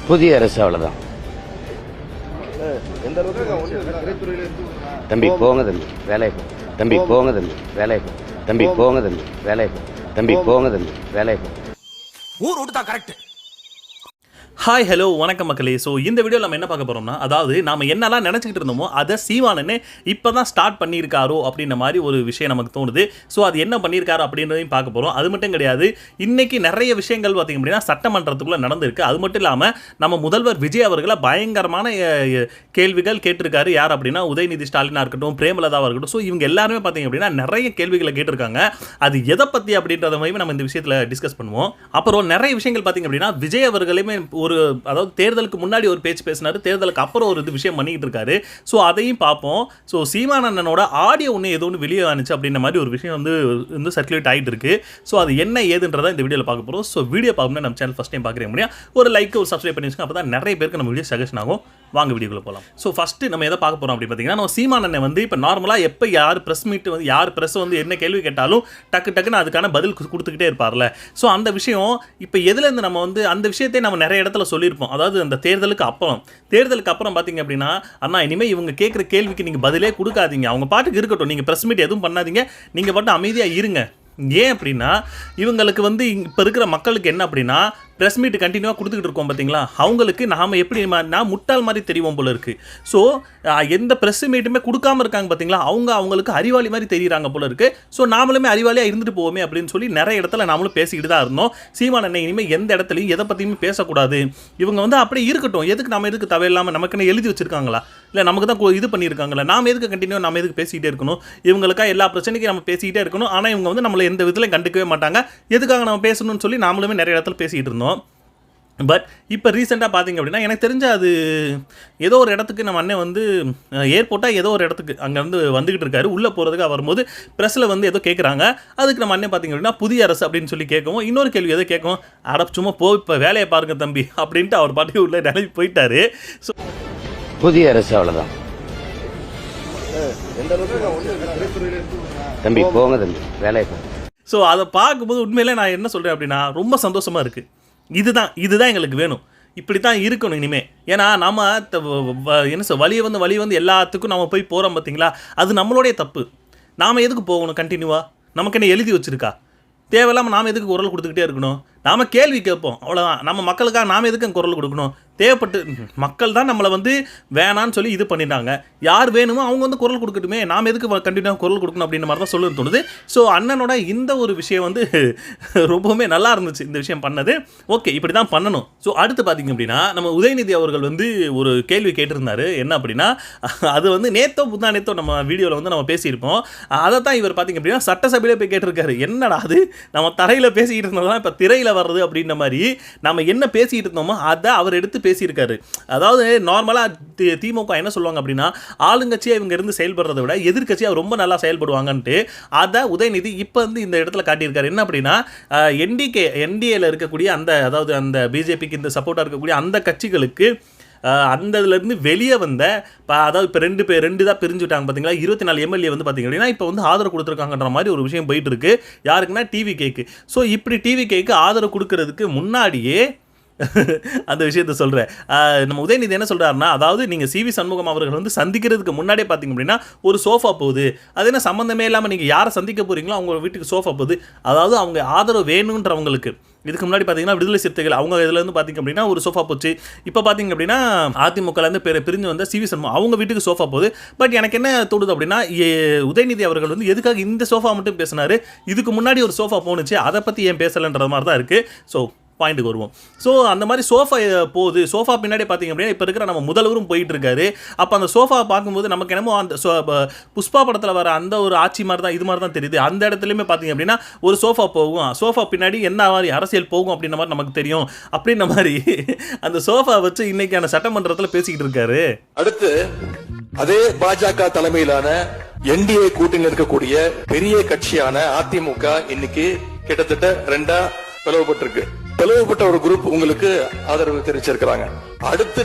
புதிய அரசு அவ்வளவுதான். தம்பி போங்க தம்பி வேலையை தம்பி போங்க தம்பி வேலையை தம்பி போங்க தம்பி வேலையை தம்பி போங்க தம்பி வேலையை ஊர் விட்டு தான் கரெக்ட். ஹாய் ஹலோ வணக்கம் மக்களே. ஸோ இந்த வீடியோ நம்ம என்ன பார்க்க போகிறோம்னா, அதாவது நாம் என்னெல்லாம் நினச்சிக்கிட்டு இருந்தோமோ அதை சீமானன்னு இப்போ தான் ஸ்டார்ட் பண்ணியிருக்காரோ அப்படின்ற மாதிரி ஒரு விஷயம் நமக்கு தோணுது. ஸோ அது என்ன பண்ணியிருக்காரோ அப்படின்றதையும் பார்க்க போகிறோம். அது மட்டும் கிடையாது, இன்றைக்கி நிறைய விஷயங்கள் பார்த்திங்க அப்படின்னா சட்டமன்றத்துக்குள்ளே நடந்திருக்கு. அது மட்டும் இல்லாமல் நம்ம முதல்வர் விஜய் அவர்களை பயங்கரமான கேள்விகள் கேட்டிருக்காரு. யார் அப்படின்னா உதயநிதி ஸ்டாலினாக இருக்கட்டும், பிரேமலதாவாக இருக்கட்டும். ஸோ இவங்க எல்லாருமே பார்த்திங்க அப்படின்னா நிறைய கேள்விகளை கேட்டிருக்காங்க. அது எதை பற்றி அப்படின்றத மாதிரி நம்ம இந்த விஷயத்தில் டிஸ்கஸ் பண்ணுவோம். அப்புறம் நிறைய விஷயங்கள் பார்த்திங்க அப்படின்னா விஜய் அவர்களையுமே அதாவது தேர்தலுக்கு முன்னாடி ஒரு பேச்சு பேசினாரு, தேர்தலுக்கு அப்புறம் ஒரு விஷயம் பண்ணிட்டு இருக்காரு. ஸோ அதையும் பார்ப்போம். ஸோ சீமானண்ணனோட ஆடியோ ஒன்று ஏதோ ஒன்று வெளியே வந்துச்சு அப்படின்ற மாதிரி ஒரு விஷயம் வந்து சர்க்குலேட் ஆகிட்டு இருக்கு. ஸோ அது என்ன ஏதுன்றதை இந்த வீடியோவில் பார்க்க போகிறோம். ஸோ வீடியோ பார்க்கணும்னா நம்ம சேனல் ஃபஸ்ட் டைம் பார்க்குறீங்க முடியும், ஒரு லைக் ஒரு சப்ஸ்கிரைப் பண்ணி வச்சுக்கோங்க. அப்போ தான் நிறைய பேருக்கு நம்ம வீடியோ சஜஷன் ஆகும். வாங்க வீடியோக்குள்ள போகலாம். ஸோ ஃபஸ்ட்டு நம்ம எதை பார்க்க போகிறோம் அப்படின்னு பார்த்தீங்கன்னா, நம்ம சீமானண்ணன் வந்து இப்போ நார்மலாக எப்போ யார் ப்ரெஸ் மீட் வந்து யார் ப்ரெஸ் வந்து என்ன கேள்வி கேட்டாலும் டக்குன்னு அதுக்கான பதில் கொடுத்துக்கிட்டே இருப்பார்ல. ஸோ அந்த விஷயம் இப்போ எதுலேருந்து நம்ம வந்து அந்த விஷயத்தை நம்ம நிறைய இடத்துல சொல்லியிருப்போம். அதாவது அந்த தேர்தலுக்கு அப்புறம் பார்த்தீங்க அப்படின்னா, அண்ணா இனிமேல் இவங்க கேட்குற கேள்விக்கு நீங்கள் பதிலே கொடுக்காதீங்க, அவங்க பாட்டுக்கு இருக்கட்டும், நீங்கள் ப்ரெஸ் மீட் எதுவும் பண்ணாதீங்க, நீங்கள் பாட்டு அமைதியாக இருங்க. ஏன் அப்படின்னா, இவங்களுக்கு வந்து இப்போ இருக்கிற மக்களுக்கு என்ன அப்படின்னா, ப்ரெஸ் மீட் கண்டினியூவாக கொடுத்துக்கிட்டு இருக்கோம் பார்த்தீங்களா, அவங்களுக்கு நாம் எப்படி நான் முட்டாள் மாதிரி தெரியும் போல இருக்குது. ஸோ எந்த ப்ரெஸ் மீட்டுமே கொடுக்காமல் இருக்காங்க பார்த்தீங்களா, அவங்களுக்கு அறிவாளி மாதிரி தெரியுறாங்க போல இருக்குது. ஸோ நாமளுமே அறிவாளியாக இருந்துட்டு போவோமே அப்படின்னு சொல்லி நிறைய இடத்துல நாமளும் பேசிக்கிட்டு தான் இருந்தோம். சீமானண்ணன் இனிமேல் எந்த இடத்துலையும் எதை பற்றியுமே பேசக்கூடாது, இவங்க வந்து அப்படியே இருக்கட்டும், எதுக்கு நம்ம எதுக்கு தேவையில்லாமல் நமக்குன்னு எழுதி வச்சுருக்காங்களா, இல்லை நமக்கு தான் இது பண்ணியிருக்காங்களா, நாம் எதுக்கு கண்டினியூ நம்ம எதுக்கு பேசிக்கிட்டே இருக்கணும், இவங்களுக்கா எல்லா பிரச்சனைக்கும் நம்ம பேசிக்கிட்டே இருக்கணும். ஆனால் இவங்க வந்து நம்மளை எந்த விதத்திலையும் கண்டுக்கவே மாட்டாங்க, எதுக்காக நம்ம பேசணும்னு சொல்லி நாமளுமே நிறைய இடத்துல பேசிக்கிட்டு இருந்தோம். பட் இப்போ ரீசெண்டாக பார்த்தீங்க அப்படின்னா, எனக்கு தெரிஞ்ச அது ஏதோ ஒரு இடத்துக்கு நம்ம அண்ணன் வந்து ஏர்போர்ட்டாக ஏதோ ஒரு இடத்துக்கு அங்கேருந்து வந்துக்கிட்டு இருக்காரு. உள்ளே போகிறதுக்காக வரும்போது ப்ரெஸ்ஸில் வந்து ஏதோ கேட்குறாங்க. அதுக்கு நம்ம அண்ணன் பார்த்தீங்க அப்படின்னா புதிய அரசு அப்படின்னு சொல்லி கேட்கவும், இன்னொரு கேள்வி எதோ கேட்கவும், சும்மா இப்போ வேலையை பாருங்க தம்பி அப்படின்ட்டு அவர் பாட்டுக்கு உள்ளே நிலைமை போயிட்டாரு. ஸோ புதிய அரசு அவ்வளோதான். தம்பி போங்க தம்பி வேலையை. ஸோ அதை பார்க்கும்போது உண்மையிலே நான் என்ன சொல்கிறேன் அப்படின்னா, ரொம்ப சந்தோஷமாக இருக்குது. இதுதான் எங்களுக்கு வேணும், இப்படி தான் இருக்கணும் இனிமேல். ஏன்னா நம்ம என்ன வழியை வந்து எல்லாத்துக்கும் நம்ம போய் போகிறோம் பார்த்தீங்களா, அது நம்மளுடைய தப்பு. நாம் எதுக்கு போகணும் கண்டினியூவாக, நமக்கு என்ன எழுதி வச்சுருக்கா, தேவையில்லாமல் நாம் எதுக்கு குரல் கொடுத்துக்கிட்டே இருக்கணும். நாம் கேள்வி கேட்போம், அவ்வளோதான். நம்ம மக்களுக்காக நாம் எதுக்கு குரல் கொடுக்கணும், தேவைப்பட்டு மக்கள் தான் நம்மளை வந்து வேணான்னு சொல்லி இது பண்ணிட்டாங்க. யார் வேணுமோ அவங்க வந்து குரல் கொடுக்கட்டுமே, நாம் எதுக்கு கண்டினியூவாக குரல் கொடுக்கணும் அப்படின்ற மாதிரி தான் சொல்லுன்னு தோணுது. ஸோ அண்ணனோட இந்த ஒரு விஷயம் வந்து ரொம்பவுமே நல்லா இருந்துச்சு, இந்த விஷயம் பண்ணது. ஓகே, இப்படி தான் பண்ணணும். ஸோ அடுத்து பார்த்திங்க அப்படின்னா, நம்ம உதயநிதி அவர்கள் வந்து ஒரு கேள்வி கேட்டிருந்தாரு. என்ன அப்படின்னா, அது வந்து நேத்தோ நம்ம வீடியோவில் வந்து நம்ம பேசியிருப்போம். அதை தான் இவர் பார்த்திங்க அப்படின்னா சட்டசபையிலே போய் கேட்டிருக்காரு. என்னடா அது, நம்ம தரையில் பேசிக்கிட்டு இருந்தோம்னா இப்போ திரையில் வர்றது அப்படின்ற மாதிரி நம்ம என்ன பேசிக்கிட்டு இருந்தோமோ அதை அவர் எடுத்து பேசியிருக்காரு. அதாவது நார்மலாக திமுக என்ன சொல்லுவாங்க அப்படின்னா, ஆளுங்கட்சியாக இவங்க இருந்து செயல்படுறதை விட எதிர்கட்சியாக ரொம்ப நல்லா செயல்படுவாங்கன்ட்டு அதை உதயநிதி இப்போ வந்து இந்த இடத்துல காட்டியிருக்காரு. என்ன அப்படின்னா, என்டிஏல இருக்கக்கூடிய அதாவது அந்த பிஜேபிக்கு இந்த சப்போர்ட்டாக இருக்கக்கூடிய அந்த கட்சிகளுக்கு அந்த இதுலேருந்து வெளியே வந்த அதாவது இப்போ ரெண்டு தான் பிரிஞ்சுட்டாங்க பார்த்தீங்களா. 24 எம்எல்ஏ வந்து பார்த்திங்க அப்படின்னா இப்போ வந்து ஆதரவு கொடுத்துருக்காங்கன்ற மாதிரி ஒரு விஷயம் போயிட்டு இருக்கு. யாருக்குன்னா டிவிகேக்கு. ஸோ இப்படி டிவிகேக்கு ஆதரவு கொடுக்கறதுக்கு முன்னாடியே அந்த விஷயத்த சொல்கிறேன். நம்ம உதயநிதி என்ன சொல்கிறாருன்னா, அதாவது நீங்கள் சிவி சண்முகம் அவர்கள் வந்து சந்திக்கிறதுக்கு முன்னாடியே பார்த்திங்க அப்படின்னா ஒரு சோஃபா போகுது, அது என்ன சம்மந்தமே இல்லாமல் நீங்கள் யாரை சந்திக்க போகிறீங்களோ அவங்க வீட்டுக்கு சோஃபா போகுது. அதாவது அவங்க ஆதரவு வேணுன்றவங்களுக்கு இதுக்கு முன்னாடி பார்த்தீங்கன்னா விடுதலை சிறுத்தைகள் அவங்க இதுலேருந்து பார்த்திங்க அப்படின்னா ஒரு சோஃபா போச்சு. இப்போ பார்த்திங்க அப்படின்னா அதிமுகலேருந்து பிரிஞ்சு வந்த சிவி சண்முகம் அவங்க வீட்டுக்கு சோஃபா போகுது. பட் எனக்கு என்ன தோணுது அப்படின்னா, உதயநிதி அவர்கள் வந்து எதுக்காக இந்த சோஃபா மட்டும் பேசினார், இதுக்கு முன்னாடி ஒரு சோஃபா போணுச்சு, அதை பற்றி ஏன் பேசலைன்ற மாதிரி தான் இருக்குது. ஸோ பாயிண்ட்டுக்கு வருவோம். ஸோ அந்த மாதிரி சோஃபா போகுது. சோஃபா பின்னாடி பார்த்திங்க அப்படின்னா இப்போ இருக்கிற நம்ம முதல்வரும் போயிட்டு இருக்காரு. அப்போ அந்த சோஃபா பார்க்கும்போது நமக்கு என்னமோ அந்த புஷ்பா படத்தில் வர அந்த ஒரு ஆட்சி மாதிரி தான் இது மாதிரி தான் தெரியுது. அந்த இடத்துலையுமே பார்த்திங்க அப்படின்னா ஒரு சோஃபா போகும், சோஃபா பின்னாடி என்ன மாதிரி அரசியல் போகும் அப்படின்ற மாதிரி நமக்கு தெரியும். அப்படின்ற மாதிரி அந்த சோஃபா வச்சு இன்னைக்கான சட்டமன்றத்தில் பேசிக்கிட்டு இருக்காரு. அடுத்து அதே பாஜக தலைமையிலான என்டிஏ கூட்டணியில் இருக்கக்கூடிய பெரிய கட்சியான அதிமுக இன்னைக்கு கிட்டத்தட்ட 2 பிளவுபட்ட ஒரு குரூப் உங்களுக்கு ஆதரவு தெரிவிச்சிருக்கிறாங்க. அடுத்து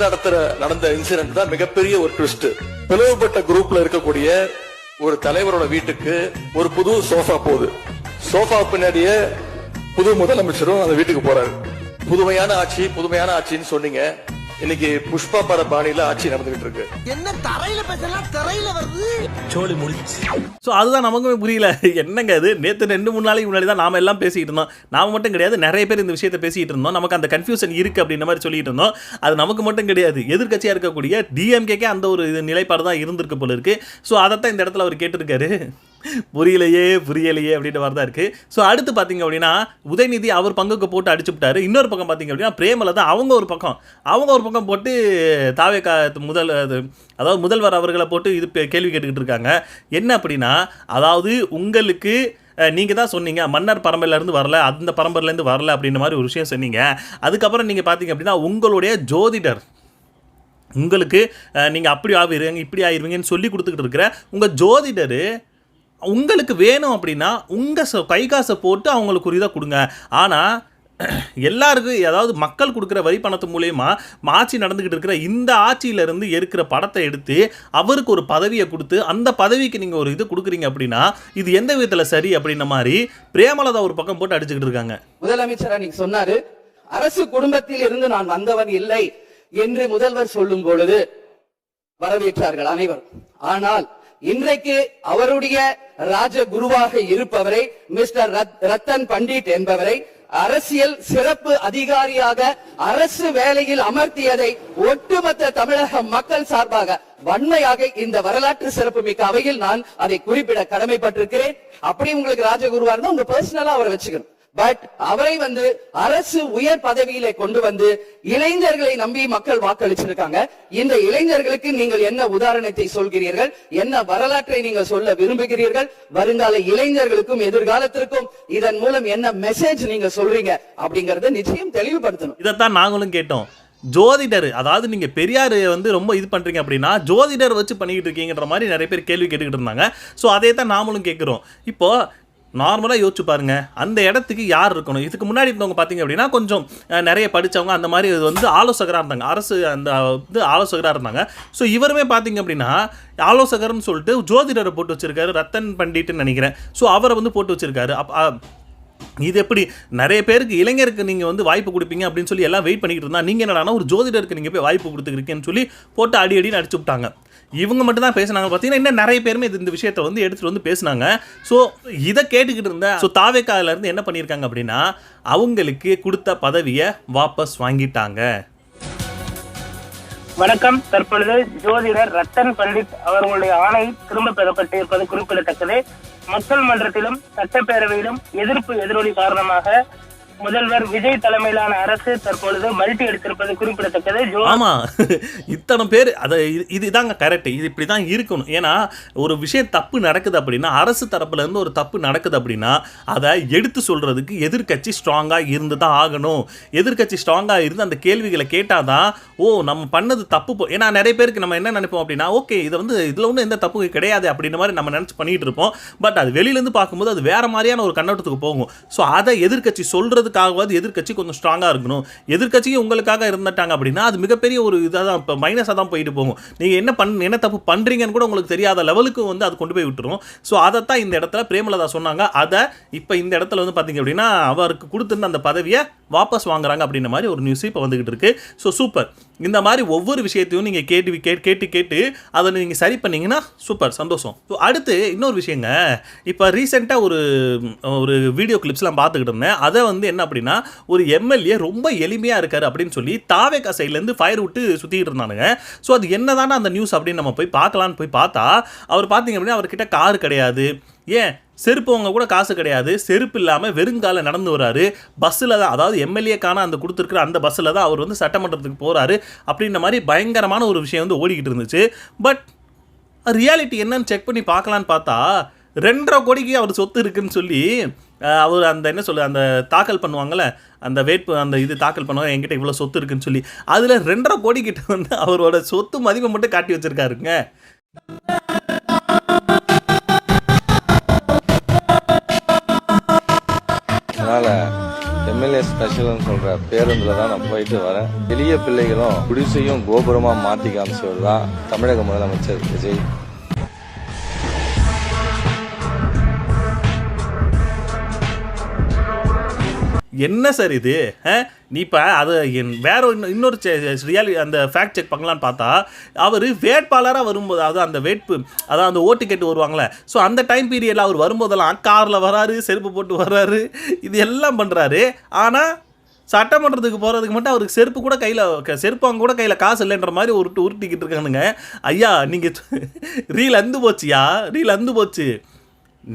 நடந்த இன்சிடென்ட் தான் மிகப்பெரிய ஒரு ட்விஸ்ட். பிளவுபட்ட குரூப்ல இருக்கக்கூடிய ஒரு தலைவரோட வீட்டுக்கு ஒரு புது சோஃபா போகுது. சோஃபா பின்னாடியே புது முதலமைச்சரும் அந்த வீட்டுக்கு போறாரு. புதுமையான ஆட்சின்னு சொன்னீங்க. இன்னைக்கு புஷ்பா பட பாணியில ஆட்சி நடந்துகிட்டு இருக்கு. என்ன தரையில பேசலாம் தரையில வருது சோலி முடிச்சு. ஸோ அதுதான் நமக்குமே புரியல. என்னங்க அது, நேற்று 2-3 நாளைக்கு முன்னாடி தான் நாம எல்லாம் பேசிக்கிட்டு இருந்தோம். நாம மட்டும் கிடையாது, நிறைய பேர் இந்த விஷயத்தை பேசிக்கிட்டு இருந்தோம். நமக்கு அந்த கன்ஃபியூஷன் இருக்கு அப்படின்ற மாதிரி சொல்லிட்டு இருந்தோம். அது நமக்கு மட்டும் கிடையாது, எதிர்க்கட்சியாக இருக்கக்கூடிய டிஎம்கேக்கே அந்த ஒரு இது நிலைப்பாடு தான் இருந்திருக்கு போல இருக்கு. ஸோ அதைத்தான் இந்த இடத்துல அவர் கேட்டிருக்காரு. புரியலையே அப்படின்ற மாதிரி தான் இருக்குது. ஸோ அடுத்து பார்த்தீங்க அப்படின்னா உதயநிதி அவர் பங்குக்கு போட்டு அடிச்சு விட்டாரு. இன்னொரு பக்கம் பார்த்தீங்க அப்படின்னா பிரேமலதா அவங்க ஒரு பக்கம் போட்டு தாவேகா அதாவது முதல்வர் அவர்களை போட்டு இது கேள்வி கேட்டுக்கிட்டு இருக்காங்க. என்ன அப்படின்னா, அதாவது உங்களுக்கு நீங்கள் தான் சொன்னீங்க மன்னர் பரம்பரையிலேருந்து வரல, அந்த பரம்பரையிலேருந்து வரல அப்படின்ற மாதிரி ஒரு விஷயம் சொன்னீங்க. அதுக்கப்புறம் நீங்கள் பார்த்தீங்க அப்படின்னா உங்களுடைய ஜோதிடர் உங்களுக்கு நீங்கள் அப்படி ஆகிருவீங்க இப்படி ஆகிருவீங்கன்னு சொல்லி கொடுத்துக்கிட்டு இருக்கிற உங்கள் ஜோதிடர் உங்களுக்கு வேணும் அப்படின்னா உங்கள் கை காசை போட்டு அவங்களுக்கு ஒரு இதை கொடுங்க. ஆனால் எல்லாருக்கும், அதாவது மக்கள் கொடுக்குற வரி பணத்து மூலயமா ஆட்சி நடந்துக்கிட்டு இருக்கிற இந்த ஆட்சியிலேருந்து இருக்கிற படத்தை எடுத்து அவருக்கு ஒரு பதவியை கொடுத்து அந்த பதவிக்கு நீங்கள் ஒரு இது கொடுக்குறீங்க அப்படின்னா இது எந்த விதத்தில் சரி அப்படின்ன மாதிரி பிரேமலதா ஒரு பக்கம் போட்டு அடிச்சுக்கிட்டு இருக்காங்க. முதலமைச்சர் அன்னைக்கு சொன்னாரு, அரசு குடும்பத்தில் இருந்து நான் வந்தவன் இல்லை என்று முதல்வர் சொல்லும் பொழுது வரவேற்றார்கள் அனைவரும். ஆனால் இன்றைக்கு அவருடைய ராஜகுருவாக இருப்பவரை மிஸ்டர் ரத்தன் பண்டிட் என்பவரை அரசியல் சிறப்பு அதிகாரியாக அரசு வேலையில் அமர்த்தியதை ஒட்டுமொத்த தமிழக மக்கள் சார்பாக வன்மையாக இந்த வரலாற்று சிறப்பு மிக்க அவையில் நான் அதை குறிப்பிட கடமைப்பட்டிருக்கிறேன். அப்படி உங்களுக்கு ராஜகுருவா இருந்தா உங்க பர்சனலா அவரை வச்சுக்கணும். பட் அவரை அரசு உயர் பதவியிலே கொண்டு வந்து இளைஞர்களை நம்பி மக்கள் வாக்களிச்சிருக்காங்க. இந்த இளைஞர்களுக்கு நீங்கள் என்ன உதாரணத்தை சொல்கிறீர்கள், என்ன வரலாற்றை நீங்கள் சொல்ல விரும்புகிறீர்கள், வருங்கால இளைஞர்களுக்கும் எதிர்காலத்திற்கும் இதன் மூலம் என்ன மெசேஜ் நீங்க சொல்றீங்க அப்படிங்கறத நிச்சயம் தெளிவுபடுத்தணும். இதைத்தான் நாங்களும் கேட்டோம். ஜோதிடர், அதாவது நீங்க பெரியார் ரொம்ப இது பண்றீங்க அப்படின்னா ஜோதிடர் வச்சு பண்ணிக்கிட்டு இருக்கீங்கன்ற மாதிரி நிறைய பேர் கேள்வி கேட்டுக்கிட்டு இருந்தாங்க. ஸோ அதே தான் நாமளும் கேட்குறோம். இப்போ நார்மலாக யோசிச்சு பாருங்க, அந்த இடத்துக்கு யார் இருக்கணும்? இதுக்கு முன்னாடி இருந்தவங்க பார்த்தீங்க அப்படின்னா கொஞ்சம் நிறைய படித்தவங்க அந்த மாதிரி ஆலோசகராக இருந்தாங்க, அரசு அந்த ஆலோசகராக இருந்தாங்க. ஸோ இவருமே பார்த்தீங்க அப்படின்னா ஆலோசகர்னு சொல்லிட்டு ஜோதிடரை போட்டு வச்சிருக்காரு, ரத்தன் பண்டிட்னு நினைக்கிறேன். ஸோ அவரை போட்டு வச்சிருக்காரு. இது எப்படி நிறைய பேருக்கு இளைஞருக்கு நீங்கள் வாய்ப்பு கொடுப்பீங்க அப்படின்னு சொல்லி எல்லாம் வெயிட் பண்ணிக்கிட்டு இருந்தா, நீங்கள் என்னடானா ஒரு ஜோதிடருக்கு நீங்கள் போய் வாய்ப்பு கொடுத்துருக்கீங்கன்னு சொல்லி போட்டு அடின்னு அடிச்சு விட்டாங்க. இவங்க மட்டும் தான் பேசினாங்க பார்த்தீங்கன்னா, இன்னும் நிறைய பேருமே இந்த விஷயத்தை எடுத்துகிட்டு பேசினாங்க. ஸோ இதை கேட்டுக்கிட்டு இருந்தேன். ஸோ தாவேக்காவிலேருந்து என்ன பண்ணியிருக்காங்க அப்படின்னா அவங்களுக்கு கொடுத்த பதவியை வாபஸ் வாங்கிட்டாங்க. வணக்கம். தற்பொழுது ஜோதிடர் ரத்தன் பண்டிட் அவர்களுடைய ஆணை திரும்ப பெறப்பட்டிருப்பது குறிப்பிடத்தக்கது. மக்கள் மன்றத்திலும் சட்டப்பேரவையிலும் எதிரொலி காரணமாக முதல்வர் விஜய் தலைமையிலான அரசு தற்பொழுது மல்டி எடுத்திருப்பது குறிப்பிடத்தக்கது. ஆமா, இத்தனை பேர் இதுதாங்க கரெக்ட், இது இப்படிதான் இருக்கணும். ஏன்னா ஒரு விஷயம் தப்பு நடக்குது அப்படின்னா, அரசு தரப்புல இருந்து ஒரு தப்பு நடக்குது அப்படின்னா அதை எடுத்து சொல்றதுக்கு எதிர்கட்சி ஸ்ட்ராங்கா இருந்து தான் ஆகணும். எதிர்கட்சி ஸ்ட்ராங்கா இருந்து அந்த கேள்விகளை கேட்டாதான் நம்ம பண்ணது தப்பு. ஏன்னா நிறைய பேருக்கு நம்ம என்ன நினைப்போம் அப்படின்னா, ஓகே இதை இதுல ஒன்றும் எந்த தப்பு கிடையாது அப்படின்ற மாதிரி நம்ம நினைச்சு பண்ணிட்டு இருப்போம். பட் அது வெளியில இருந்து பார்க்கும்போது அது வேற மாதிரியான ஒரு கண்ணோட்டத்துக்கு போகும். ஸோ அதை எதிர்கட்சி சொல்றது எதிர்க்கட்சி கொஞ்சம் ஸ்ட்ராங்கா இருக்கணும். எதிர்க்கட்சிக்கு உங்களுக்காக இருந்துட்டாங்க அப்படின்னா அது மிகப்பெரிய ஒரு இதான் மைனஸா தான் போயிட்டு போகும். நீங்க என்ன தப்பு பண்றீங்கன்னு கூட உங்களுக்கு தெரியாத லெவலுக்கு அது கொண்டு போய் விட்டுரும். ஸோ அதைத்தான் இந்த இடத்துல பிரேமலதா சொன்னாங்க. அதை இப்போ இந்த இடத்துல பாத்தீங்க அப்படின்னா அவருக்கு கொடுத்திருந்த அந்த பதவியை வாபஸ் வாங்குறாங்க அப்படின்ற மாதிரி ஒரு நியூஸ் இப்போ வந்துகிட்டு இருக்கு. So super. இந்த மாதிரி ஒவ்வொரு விஷயத்தையும் நீங்க கேட்டு அதை நீங்க சரி பண்ணீங்கன்னா சூப்பர், சந்தோஷம். ஸோ அடுத்து இன்னொரு விஷயங்க, இப்போ ரீசெண்டாக ஒரு வீடியோ கிளிப்ஸ்லாம் பார்த்துக்கிட்டு இருந்தேன். அதை என்ன அப்படின்னா ஒரு எம்எல்ஏ ரொம்ப எளிமையா இருக்காரு அப்படின்னு சொல்லி தாவேகா சைட்லேருந்து ஃபயர் விட்டு சுத்திட்டு இருந்தானுங்க. ஸோ அது என்னதானே அந்த நியூஸ் அப்படின்னு நம்ம போய் பார்க்கலான்னு போய் பார்த்தா, அவர் பார்த்தீங்க அப்படின்னா அவர்கிட்ட கார் கிடையாது, ஏன் செருப்பவங்க கூட காசு கிடையாது, செருப்பு இல்லாமல் வெறுங்கால நடந்து வராரு. பஸ்ஸில் தான், அதாவது எம்எல்ஏக்கான அந்த கொடுத்துருக்குற அந்த பஸ்ஸில் தான் அவர் சட்டமன்றத்துக்கு போகிறாரு அப்படின்ற மாதிரி பயங்கரமான ஒரு விஷயம் ஓடிக்கிட்டு இருந்துச்சு. பட் ரியாலிட்டி என்னன்னு செக் பண்ணி பார்க்கலான்னு பார்த்தா 2.5 கோடிக்கு அவர் சொத்து இருக்குன்னு சொல்லி அவர் அந்த தாக்கல் பண்ணுவாங்கள்ல, அந்த இது தாக்கல் பண்ணுவாங்க, என்கிட்ட இவ்வளோ சொத்து இருக்குன்னு சொல்லி அதில் 2.5 கோடி கிட்ட அவரோட சொத்து மதிப்பை மட்டும் காட்டி வச்சிருக்காருங்க. அதனால எம்எல்ஏ ஸ்பெஷல்னு சொல்ற பேருந்துல தான் நான் போயிட்டு வரேன். எளிய பிள்ளைகளும் குடிசையும் கோபுரமா மாத்தி காமிச்சவர் தான் தமிழக முதலமைச்சர் விஜய். என்ன சார் இது? நீ இப்போ அது வேற இன்னொரு அந்த ஃபேக்ட் செக் பண்ணலான்னு பார்த்தா அவர் வேட்பாளராக வரும்போது, அதாவது அந்த அதாவது அந்த ஓட்டு கேட்டு வருவாங்களே, ஸோ அந்த டைம் பீரியடில் அவர் வரும்போதெல்லாம் காரில் வராரு, செருப்பு போட்டு வர்றாரு, இது எல்லாம் பண்ணுறாரு. ஆனால் சட்டமன்றத்துக்கு போகிறதுக்கு மட்டும் அவருக்கு செருப்பு அவங்க கூட கையில் காசு இல்லைன்ற மாதிரி உருட்டிக்கிட்டு இருக்கானுங்க. ஐயா, நீங்கள் ரீல் அந்து போச்சு.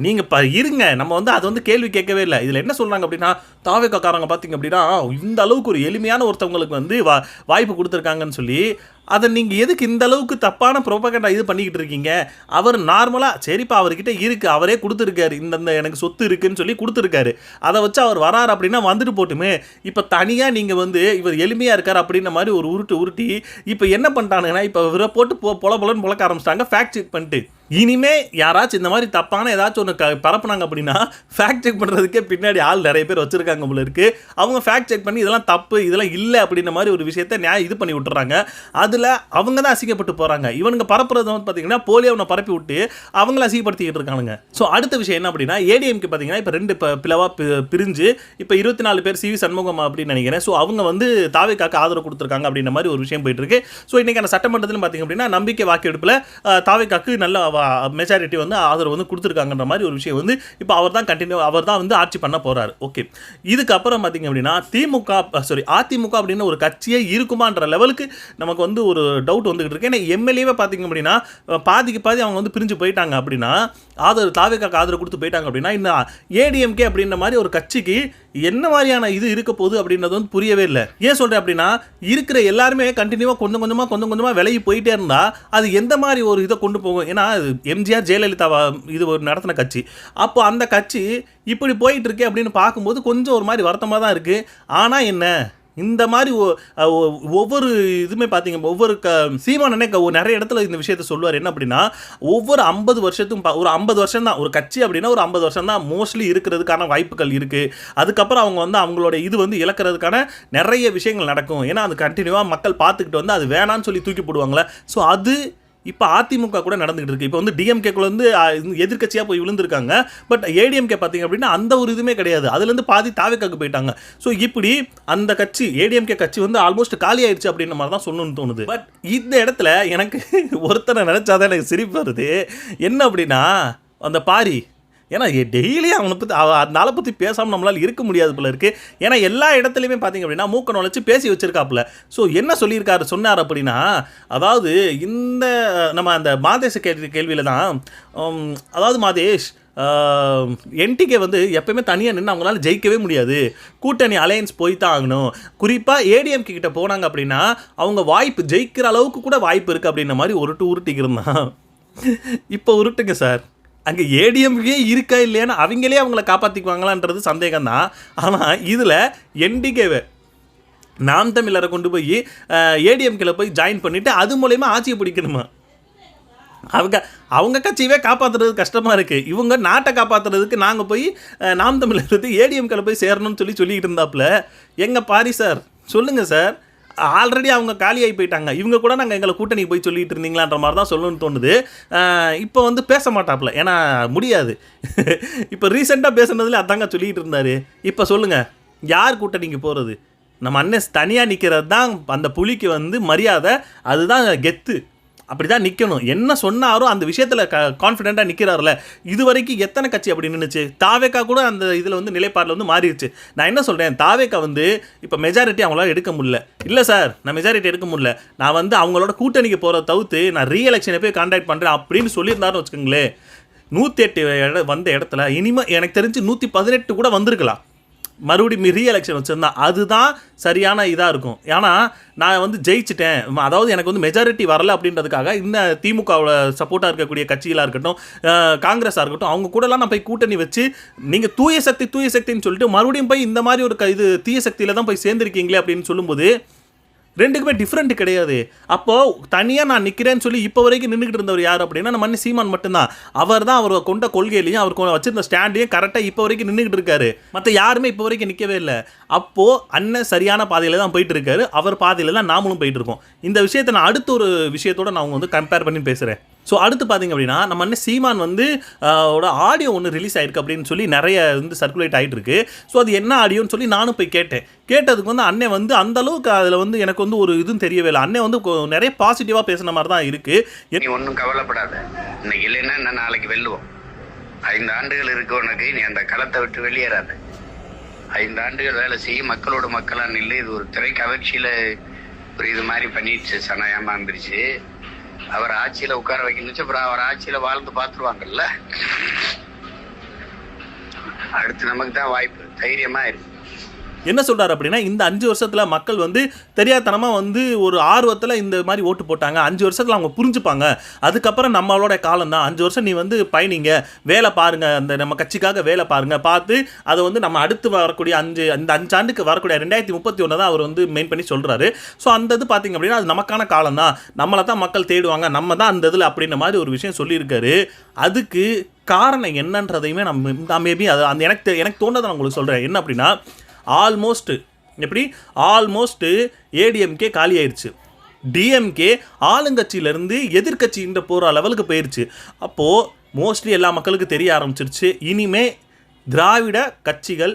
நீங்கள் இருங்க, நம்ம அது கேள்வி கேட்கவே இல்லை. இதில் என்ன சொல்கிறாங்க அப்படின்னா, தாவேக்காரங்க பார்த்தீங்க அப்படின்னா இந்த அளவுக்கு ஒரு எளிமையான ஒருத்தவங்களுக்கு வாய்ப்பு கொடுத்துருக்காங்கன்னு சொல்லி, அதை நீங்கள் எதுக்கு இந்த அளவுக்கு தப்பான ப்ரோபகண்டா இது பண்ணிக்கிட்டு இருக்கீங்க? அவர் நார்மலாக சரிப்பா அவர்கிட்ட இருக்குது, அவரே கொடுத்துருக்காரு, இந்த எனக்கு சொத்து இருக்குன்னு சொல்லி கொடுத்துருக்காரு, அதை வச்சு அவர் வராரு அப்படின்னா வந்துட்டு போட்டுமே. இப்போ தனியாக நீங்கள் இவர் எளிமையாக இருக்கார் அப்படின்ற மாதிரி ஒரு உருட்டி இப்போ என்ன பண்ணிட்டானுங்கன்னா, இப்போ இவரை போட்டு பொலன்னு பொழக்க ஆரம்பிச்சிட்டாங்க ஃபேக்ட் செக் பண்ணிட்டு. இனிமே யாராச்சும் இந்த மாதிரி தப்பான ஏதாச்சும் ஒன்று பரப்புனாங்க அப்படின்னா ஃபேக்ட் செக் பண்ணுறதுக்கே பின்னாடி ஆள் நிறைய பேர் வச்சுருக்காங்க போல இருக்குது. அவங்க ஃபேக்ட் செக் பண்ணி இதெல்லாம் தப்பு, இதெல்லாம் இல்லை அப்படின்ற மாதிரி ஒரு விஷயத்த இது பண்ணி விட்டுறாங்க. அதில் அவங்க தான் அசிங்கப்பட்டு போகிறாங்க. இவனுங்க பரப்புறது பார்த்தீங்கன்னா போலியோவை பரப்பி விட்டு அவங்கள அசிங்கப்படுத்திக்கிட்டு இருக்கானுங்க. ஸோ அடுத்த விஷயம் என்ன அப்படின்னா, ஏடிஎம்கே பார்த்தீங்கன்னா இப்போ 2 பிளவாக பிரிஞ்சு இப்போ 24 பேர் சிவி சண்முகம் அப்படின்னு நினைக்கிறேன். ஸோ அவங்க தாவேக்காக்கு ஆதரவு கொடுத்துருக்காங்க அப்படின்ற மாதிரி ஒரு விஷயம் போயிட்டு இருக்கு. ஸோ இன்றைக்கான சட்டமன்றத்தில் பார்த்தீங்க அப்படின்னா நம்பிக்கை வாக்கெடுப்பில் தாவேக்காக்கு நல்ல மெஜாரிட்டி ஆதரவு கொடுத்துருக்காங்கன்ற மாதிரி ஒரு விஷயம் இப்போ அவர் தான் ஆட்சி பண்ண போறாரு. ஓகே, இதுக்கப்புறம் பார்த்தீங்க அப்படின்னா அதிமுக அப்படின்னு ஒரு கட்சியே இருக்குமான்ற லெவலுக்கு நமக்கு ஒரு டவுட் வந்துகிட்டு இருக்கு. ஏன்னா எம்எல்ஏவே பார்த்தீங்க அப்படின்னா பாதிக்கு பாதி அவங்க பிரிஞ்சு போயிட்டாங்க அப்படின்னா, தாவேக்காக்கு ஆதரவு கொடுத்து போயிட்டாங்க அப்படின்னா, இந்த ஏடிஎம்கே அப்படின்ற மாதிரி ஒரு கட்சிக்கு என்ன மாதிரியான இது இருக்க போகுது அப்படின்றது புரியவே இல்லை. ஏன் சொல்கிறேன் அப்படின்னா, இருக்கிற எல்லாருமே கண்டினியூவாக கொஞ்சம் கொஞ்சமாக விலகி போயிட்டே இருந்தால் அது எந்த மாதிரி ஒரு இதை கொண்டு போகும்? ஏன்னா எம்ஜிஆர் ஜெயலலிதா இது ஒரு நடத்தின கட்சி. அப்போ அந்த கட்சி இப்படி போயிட்டு இருக்கே அப்படின்னு பார்க்கும்போது கொஞ்சம் ஒரு மாதிரி வருத்தமாக தான் இருக்குது. ஆனால் என்ன, இந்த மாதிரி ஒவ்வொரு இதுவுமே பார்த்தீங்க, ஒவ்வொரு சீமானே நிறைய இடத்துல இந்த விஷயத்த சொல்லுவார். என்ன அப்படின்னா, ஒவ்வொரு 50 வருஷத்துக்கும் ஒரு 50 வருஷம் தான் ஒரு கட்சி அப்படின்னா ஒரு 50 வருஷம் தான் மோஸ்ட்லி இருக்கிறதுக்கான வாய்ப்புகள் இருக்குது. அதுக்கப்புறம் அவங்க அவங்களோட இது இழக்கிறதுக்கான நிறைய விஷயங்கள் நடக்கும். ஏன்னா அது கண்டினியூவாக மக்கள் பார்த்துக்கிட்டு அது வேணான்னு சொல்லி தூக்கி போடுவாங்களே. ஸோ அது இப்போ அதிமுக கூட நடந்துகிட்டு இருக்கு. இப்போ டிஎம்கேக்குள்ள எதிர்கட்சியாக போய் விழுந்திருக்காங்க. பட் ஏடிஎம்கே பார்த்தீங்க அப்படின்னா அந்த ஒரு இதுவுமே கிடையாது. அதுலேருந்து பாதி தாவேக்காக்கு போயிட்டாங்க. ஸோ இப்படி அந்த கட்சி ஏடிஎம்கே கட்சி ஆல்மோஸ்ட் காலி ஆயிடுச்சு அப்படின்ற மாதிரி தான் சொல்லணும்னு தோணுது. பட் இந்த இடத்துல எனக்கு ஒருத்தரை நினைச்சாதான் எனக்கு சிரிப்பு வருது. என்ன அப்படின்னா, அந்த பாரி, ஏன்னா டெய்லி அதனால பற்றி பேசாமல் நம்மளால் இருக்க முடியாது போல இருக்குது. ஏன்னா எல்லா இடத்துலையுமே பார்த்தீங்க அப்படின்னா மூக்க நுழைச்சி பேசி வச்சிருக்காப்புல. ஸோ என்ன சொன்னார் அப்படின்னா, அதாவது இந்த நம்ம அந்த மாதேஷ் கேள்வியில் தான், அதாவது மாதேஷ் என்டிகே எப்பயுமே தனியாக நின்று அவங்களால ஜெயிக்கவே முடியாது, கூட்டணி அலையன்ஸ் போய் தான் ஆகணும். குறிப்பாக ஏடிஎம்கே கிட்ட போனாங்க அப்படின்னா அவங்க வாய்ப்பு ஜெயிக்கிற அளவுக்கு கூட வாய்ப்பு இருக்குது அப்படின்ற மாதிரி உருட்டிக்கிருந்தான். இப்போ உருட்டுங்க சார், அங்கே ஏடிஎம்கே இருக்கா இல்லையான்னு அவங்களே அவங்கள காப்பாற்றிக்குவாங்களான்றது சந்தேகம் தான். ஆனால் இதில் என்டிகேவை நாம் தமிழரை கொண்டு போய் ஏடிஎம்கேல போய் ஜாயின் பண்ணிவிட்டு அது மூலயமா ஆட்சியை பிடிக்கணுமா? அவங்க கட்சியவே காப்பாற்றுறது கஷ்டமாக இருக்குது. இவங்க நாட்டை காப்பாற்றுறதுக்கு நாங்கள் போய் நாம் தமிழர் ஏடிஎம்கேல போய் சேரணும்னு சொல்லிக்கிட்டு இருந்தாப்புல. எங்கள் பாரி சார் சொல்லுங்கள் சார், ஆல்ரெடி அவங்க காலியாகி போயிட்டாங்க. இவங்க கூட நாங்கள் எங்களை கூட்டணிக்கு போய் சொல்லிட்டு இருந்தீங்களான்ற மாதிரி தான் சொல்லணும்னு தோணுது. இப்போ பேச மாட்டாப்புல, ஏன்னா முடியாது. இப்போ ரீசெண்டாக பேசுனதுல அதாங்க சொல்லிகிட்டு இருந்தார். இப்போ சொல்லுங்கள், யார் கூட்டணிக்கு போகிறது? நம்ம அண்ணன் தனியாக நிற்கிறது தான் அந்த புலிக்கு மரியாதை, அதுதான் கெத்து. அப்படி தான் நிற்கணும். என்ன சொன்னாரோ அந்த விஷயத்தில் கான்ஃபிடென்ட்டாக நிற்கிறார்ல. இது வரைக்கும் எத்தனை கட்சி அப்படி நின்றுச்சு? தாவேக்கா கூட அந்த இதில் நிலைப்பாடில் மாறிடுச்சு. நான் என்ன சொல்கிறேன், தாவேக்கா இப்போ மெஜாரிட்டி அவங்களால எடுக்க முடியல. இல்லை சார், நான் மெஜாரிட்டி எடுக்க முடியல, நான் அவங்களோட கூட்டணிக்கு போகிறத தவிர்த்து நான் ரீஎலெக்ஷனை போய் கான்டாக்ட் பண்ணுறேன் அப்படின்னு சொல்லியிருந்தாருன்னு வச்சுக்கோங்களேன், 108 வந்த இடத்துல இனிமேல் எனக்கு தெரிஞ்சு 118 கூட வந்திருக்கலாம். மறுபடியும் ரீஎலெக்ஷன் வச்சுருந்தா அதுதான் சரியான இதாக இருக்கும். ஏன்னா நான் ஜெயிச்சிட்டேன், அதாவது எனக்கு மெஜாரிட்டி வரலை அப்படின்றதுக்காக இந்த திமுகவோட சப்போர்ட்டாக இருக்கக்கூடிய கட்சிகளாக இருக்கட்டும், காங்கிரஸாக இருக்கட்டும், அவங்க கூடலாம் நான் போய் கூட்டணி வச்சு நீங்கள் தூய சக்தின்னு சொல்லிட்டு மறுபடியும் போய் இந்த மாதிரி ஒரு தீய சக்தியில் தான் போய் சேர்ந்துருக்கீங்களே அப்படின்னு சொல்லும்போது ரெண்டுக்குமே டிஃப்ரெண்ட் கிடையாது. அப்போது தனியாக நான் நிற்கிறேன்னு சொல்லி இப்போ வரைக்கும் நின்றுக்கிட்டு இருந்தவர் யார் அப்படின்னா நம்ம அண்ணன் சீமான் மட்டும்தான். அவர் தான் அவர் கொண்ட கொள்கையிலையும் அவர் வச்சிருந்த ஸ்டாண்டையும் கரெக்டாக இப்போ வரைக்கும் நின்றுக்கிட்டு இருக்காரு. மற்ற யாருமே இப்போ வரைக்கும் நிற்கவே இல்லை. அப்போது அண்ணன் சரியான பாதையில் தான் போயிட்டு இருக்காரு, அவர் பாதையில் தான் நாமளும் போயிட்டு இருக்கோம். இந்த விஷயத்தை நான் அடுத்த ஒரு விஷயத்தோடு நான் கம்பேர் பண்ணி பேசுகிறேன். ஸோ அடுத்து பார்த்தீங்க அப்படின்னா நம்ம அண்ணன் சீமான் வந்து ஆடியோ ஒன்று ரிலீஸ் ஆயிருக்கு அப்படின்னு சொல்லி நிறைய வந்து சர்க்குலேட் ஆகிட்டு இருக்கு. ஸோ அது என்ன ஆடியோன்னு சொல்லி நானும் போய் கேட்டதுக்கு வந்து அண்ணன் வந்து அந்த அளவுக்கு அதில் வந்து எனக்கு வந்து ஒரு இதுவும் தெரியவே இல்லை. அண்ணன் வந்து நிறைய பாசிட்டிவாக பேசுன மாதிரி தான் இருக்கு. நீ ஒன்றும் கவலைப்படாத, இன்னைக்கு இல்லைன்னா என்ன நாளைக்கு வெல்லுவோம். 5 ஆண்டுகள் இருக்கு உனக்கு, நீ அந்த களத்தை விட்டு வெளியேறாத. 5 ஆண்டுகள் வேலை செய்ய மக்களோட மக்களாக நில்லு. இது ஒரு திரை கவர்ச்சியில் ஒரு இது மாதிரி பண்ணிடுச்சு, சனா ஏமாந்துருச்சு. அவர் ஆட்சியில உட்கார வைக்கணுச்சு, அப்புறம் அவர் ஆட்சியில வாழ்ந்து பார்த்துருவாங்கல்ல. அடுத்து நமக்கு தான் வாய்ப்பு, தைரியமா இருக்கு. என்ன சொல்கிறார் அப்படின்னா, இந்த 5 வருஷத்தில் மக்கள் வந்து தெரியாதனமாக வந்து ஒரு ஆர்வத்தில் இந்த மாதிரி ஓட்டு போட்டாங்க. 5 வருஷத்தில் அவங்க புரிஞ்சுப்பாங்க. அதுக்கப்புறம் நம்மளோட காலம் தான். 5 வருஷம் நீ வந்து பயணிங்க, வேலை பாருங்கள், அந்த நம்ம கட்சிக்காக வேலை பாருங்கள், பார்த்து அதை வந்து நம்ம அடுத்து வரக்கூடிய இந்த 5 ஆண்டுக்கு வரக்கூடிய 2031 தான் அவர் வந்து மெயின் பண்ணி சொல்கிறாரு. ஸோ அந்த இது பார்த்திங்க அப்படின்னா அது நமக்கான காலம் தான், நம்மளை தான் மக்கள் தேடுவாங்க, நம்ம தான் அந்த இதில் அப்படின்ற மாதிரி ஒரு விஷயம் சொல்லியிருக்காரு. அதுக்கு காரணம் என்னன்றதையுமே நான் மேபி அது அந்த எனக்கு தோன்றதை நான் உங்களுக்கு சொல்கிறேன். என்ன அப்படின்னா, ஆல்மோஸ்ட் ஏடிஎம்கே காலி ஆயிடுச்சு. டிஎம்கே ஆளுங்கட்சியிலேருந்து எதிர்கட்சின்ற போகிற லெவலுக்கு போயிடுச்சு. அப்போது மோஸ்ட்லி எல்லா மக்களுக்கும் தெரிய ஆரம்பிச்சிருச்சு, இனிமே திராவிட கட்சிகள்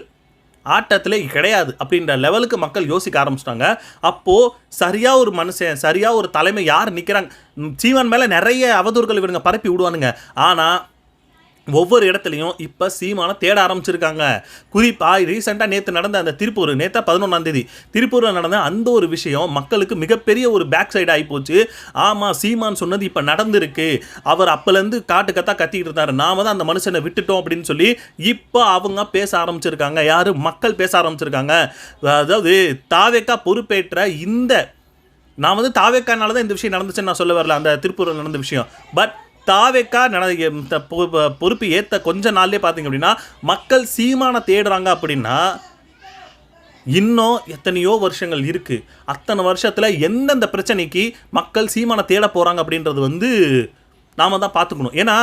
ஆட்டத்தில் கிடையாது அப்படின்ற லெவலுக்கு மக்கள் யோசிக்க ஆரம்பிச்சிட்டாங்க. அப்போது சரியாக ஒரு மனுஷன், சரியாக ஒரு தலைமை யார் நிற்கிறாங்க. சீமான் மேலே நிறைய அவதூறுகள் இவங்க பரப்பி விடுவானுங்க. ஆனால் ஒவ்வொரு இடத்துலையும் இப்போ சீமானை தேட ஆரம்பிச்சிருக்காங்க. குறிப்பாக ரீசெண்டாக நேற்று நடந்த அந்த திருப்பூர், நேற்று 11ஆம் தேதி திருப்பூரில் நடந்த அந்த ஒரு விஷயம் மக்களுக்கு மிகப்பெரிய ஒரு பேக் சைடு ஆகிப்போச்சு. ஆமாம், சீமான் சொன்னது இப்போ நடந்திருக்கு, அவர் அப்போலேருந்து கத்திக்கிட்டு இருந்தார், நாம தான் அந்த மனுஷனை விட்டுட்டோம் அப்படின்னு சொல்லி இப்போ அவங்க பேச ஆரம்பிச்சிருக்காங்க. யார்? மக்கள் பேச ஆரம்பிச்சிருக்காங்க. அதாவது தாவேக்கா பொறுப்பேற்ற நான் வந்து தாவேக்கானால தான் இந்த விஷயம் நடந்துச்சுன்னு நான் சொல்ல வரல, அந்த திருப்பூரில் நடந்த விஷயம். பட் தாவேக்கா பொறுப்பு ஏற்ற கொஞ்ச நாள்லேயே பார்த்தீங்க அப்படின்னா மக்கள் சீமானை தேடுறாங்க. அப்படின்னா இன்னும் எத்தனையோ வருஷங்கள் இருக்குது. அத்தனை வருஷத்தில் எந்தெந்த பிரச்சனைக்கு மக்கள் சீமானை தேட போகிறாங்க அப்படின்றது வந்து நாம் தான் பார்த்துக்கணும். ஏன்னா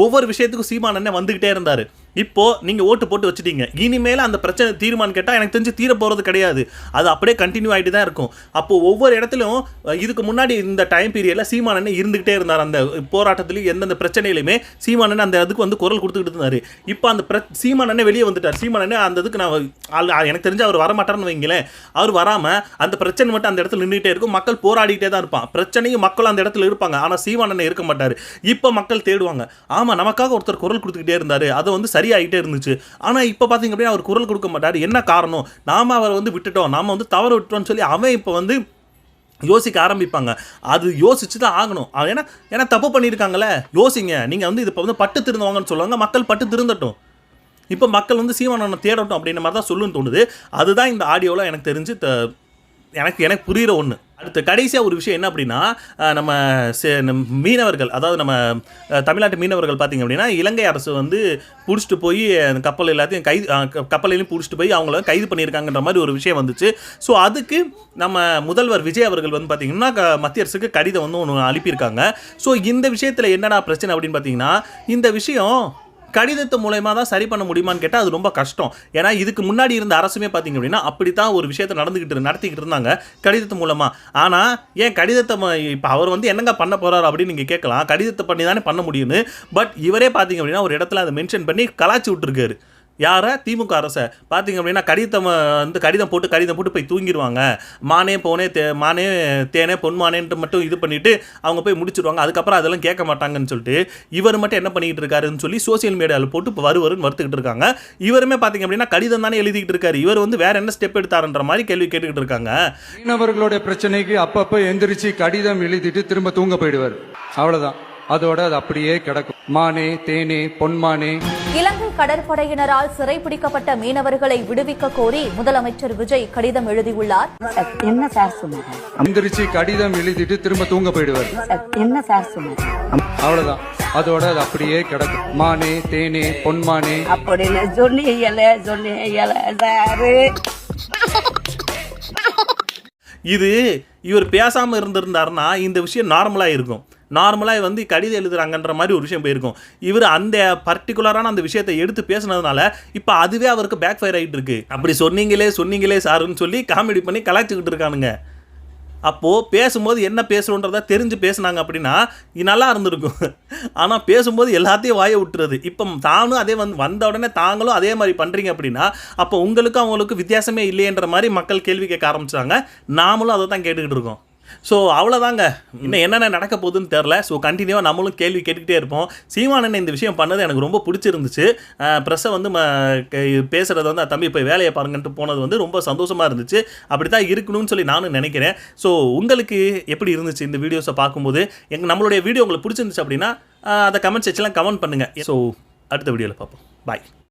ஒவ்வொரு விஷயத்துக்கும் சீமான் அண்ணன் வந்துக்கிட்டே இருந்தார். இப்போது நீங்கள் ஓட்டு போட்டு வச்சுட்டீங்க, இனிமேல் அந்த பிரச்சனை தீர்மானம் கேட்டால் எனக்கு தெரிஞ்சு தீர போகிறது கிடையாது, அது அப்படியே கண்டினியூ ஆகிட்டு தான் இருக்கும். அப்போது ஒவ்வொரு இடத்துலையும் இதுக்கு முன்னாடி இந்த டைம் பீரியடில் சீமான் அண்ணன் இருந்துக்கிட்டே இருந்தார். அந்த போராட்டத்துலேயும் எந்தெந்த பிரச்சனையிலுமே சீமான் அண்ணன் அந்த அதுக்கு வந்து குரல் கொடுத்துக்கிட்டு இருந்தார். இப்போ அந்த சீமான் அண்ணன் வெளியே வந்துட்டார். சீமான் அண்ணன் அந்த இதுக்கு எனக்கு தெரிஞ்சு அவர் வரமாட்டார்னு வைங்களேன். அவர் வராமல் அந்த பிரச்சனை மட்டும் அந்த இடத்துல நின்றுகிட்டே இருக்கும், மக்கள் போராடிக்கிட்டே தான் இருப்பான். பிரச்சனையும் மக்கள் அந்த இடத்துல இருப்பாங்க, ஆனால் சீமான் அண்ணன் இருக்க மாட்டார். இப்போ மக்கள் தேடுவாங்க, ஆமாம் நமக்காக ஒருத்தர் குரல் கொடுத்துக்கிட்டே இருந்தார், அதை வந்து சரியாகிட்டே இருந்துச்சு. ஆனால் இப்போ பார்த்தீங்க அப்படின்னா அவர் குரல் கொடுக்க மாட்டார். என்ன காரணம்? நாம் அவரை வந்து விட்டுட்டோம், நாம் வந்து தவறு விட்டுட்டோம்னு சொல்லி அவன் இப்போ வந்து யோசிக்க ஆரம்பிப்பாங்க. அது யோசிச்சு தான் ஆகணும். ஏன்னா தப்பு பண்ணியிருக்காங்களே, யோசிங்க. நீங்கள் வந்து இப்போ வந்து பட்டு திருந்துவாங்கன்னு சொல்லுவாங்க, மக்கள் பட்டு திருந்தட்டும். இப்போ மக்கள் வந்து சீமானனை தேடட்டும் அப்படின்ற மாதிரி தான் சொல்லுன்னு தோணுது. அதுதான் இந்த ஆடியோவில் எனக்கு தெரிஞ்சு எனக்கு புரிகிற ஒன்று. அடுத்து கடைசியாக ஒரு விஷயம் என்ன அப்படின்னா, நம்ம மீனவர்கள், அதாவது நம்ம தமிழ்நாட்டு மீனவர்கள் பார்த்திங்க அப்படின்னா இலங்கை அரசு வந்து பிடிச்சிட்டு போய் அந்த கப்பல் எல்லாத்தையும் கப்பலையும் பிடிச்சிட்டு போய் அவங்கள கைது பண்ணியிருக்காங்கன்ற மாதிரி ஒரு விஷயம் வந்துச்சு. ஸோ அதுக்கு நம்ம முதல்வர் விஜய் அவர்கள் வந்து பார்த்திங்கன்னா மத்திய அரசுக்கு கடிதம் வந்து ஒன்று அனுப்பியிருக்காங்க. ஸோ இந்த விஷயத்தில் என்னடா பிரச்சனை அப்படின்னு பார்த்தீங்கன்னா, இந்த விஷயம் கடிதத்து மூலயமா தான் சரி பண்ண முடியுமான்னு கேட்டால் அது ரொம்ப கஷ்டம். ஏன்னா இதுக்கு முன்னாடி இருந்த அரசுமே பார்த்திங்க அப்படின்னா அப்படி தான் ஒரு விஷயத்தை நடத்திக்கிட்டு இருந்தாங்க கடிதத்து மூலமாக. ஆனால் ஏன் கடிதத்தை இப்போ அவர் வந்து என்னங்க பண்ண போகிறார் அப்படின்னு நீங்கள் கேட்கலாம். கடிதத்தை பண்ணி தானே பண்ண முடியும்னு. பட் இவரே பார்த்திங்க அப்படின்னா ஒரு இடத்துல அதை மென்ஷன் பண்ணி கலாச்சி விட்டுருக்காரு. யாரை? திமுக அரசை. பார்த்திங்க அப்படின்னா கடிதம் போட்டு போய் தூங்கிடுவாங்க. மானே தேனே பொன்மானேன்ட்டு மட்டும் இது பண்ணிவிட்டு அவங்க போய் முடிச்சிடுவாங்க. அதுக்கப்புறம் அதெல்லாம் கேட்க மாட்டாங்கன்னு சொல்லிட்டு இவர் மட்டும் என்ன பண்ணிக்கிட்டு இருக்காருன்னு சொல்லி சோசியல் மீடியாவில் போட்டு இப்போ வருவருன்னு வறுத்துக்கிட்டு இருக்காங்க. இவருமே பார்த்திங்க அப்படின்னா கடிதம் தானே எழுதிக்கிட்டு இருக்காரு. இவர் வந்து வேற என்ன ஸ்டெப் எடுத்தாருன்ற மாதிரி கேள்வி கேட்டுக்கிட்டு இருக்காங்க. மீனவர்களுடைய பிரச்சனைக்கு அப்பப்போ எந்திரிச்சு கடிதம் எழுதிட்டு திரும்ப தூங்க போயிடுவார். அவ்வளோதான். அதோட அது அப்படியே கிடக்கும். மானே தேனே பொன்மானே. இலங்கை கடற்படையினரால் சிறைப்பிடிக்கப்பட்ட மீனவர்களை விடுவிக்க கோரி முதலமைச்சர் விஜய் கடிதம் எழுதியுள்ளார். என்ன சார் சொன்னாங்க? எந்திரிச்சு கடிதம் எழுதிட்டு திரும்ப தூங்க போயிடுவார். என்ன சார் சொன்னாங்க? அவ்வளவுதான். அதோட அது அப்படியே கிடக்கும். மானே தேனே பொன்மானே அப்படின்னு சொன்னீங்க சாரு. இது இவர் பேசாமல் இருந்திருந்தாருன்னா இந்த விஷயம் நார்மலாக இருக்கும். நார்மலாக வந்து கடிதம் எழுதுறாங்கன்ற மாதிரி ஒரு விஷயம் போயிருக்கும். இவர் அந்த பர்டிகுலரான அந்த விஷயத்தை எடுத்து பேசுனதுனால இப்போ அதுவே அவருக்கு பேக் ஃபயர் ஆகிட்டு இருக்கு. அப்படி சொன்னீங்களே சாருன்னு சொல்லி காமெடி பண்ணி கலாய்ச்சிக்கிட்டு இருக்கானுங்க. அப்போது பேசும்போது என்ன பேசுகிறோன்றதை தெரிஞ்சு பேசுனாங்க அப்படின்னா இது நல்லா இருந்திருக்கும். ஆனால் பேசும்போது எல்லாத்தையும் வாயை விட்டுறது. இப்போ தானும் அதே வந்த உடனே தாங்களும் அதே மாதிரி பண்ணுறீங்க அப்படின்னா அப்போ உங்களுக்கும் அவங்களுக்கும் வித்தியாசமே இல்லையன்ற மாதிரி மக்கள் கேள்வி கேட்க ஆரம்பிச்சாங்க. நாமளும் அதை தான் கேட்டுக்கிட்டு இருக்கோம். ஸோ அவ்வளோதாங்க, இன்னும் என்னென்ன நடக்க போகுதுன்னு தெரில. ஸோ கண்டினியூவாக நம்மளும் கேள்வி கேட்டுக்கிட்டே இருப்போம். சீமானன் இந்த விஷயம் பண்ணது எனக்கு ரொம்ப பிடிச்சிருந்துச்சு. ப்ரெஸ்ஸை வந்து பேசுகிறது வந்து தம்பி போய் வேலையை பாருங்கன்ட்டு போனது ரொம்ப சந்தோஷமாக இருந்துச்சு. அப்படி தான் இருக்கணும்னு சொல்லி நானும் நினைக்கிறேன். ஸோ உங்களுக்கு எப்படி இருந்துச்சு இந்த வீடியோஸை பார்க்கும்போது? நம்மளுடைய வீடியோ உங்களுக்கு பிடிச்சிருந்துச்சு அப்படின்னா அதை கமெண்ட் செக்ஷன்லாம் கமெண்ட் பண்ணுங்கள். ஸோ அடுத்த வீடியோவில் பார்ப்போம். பாய்.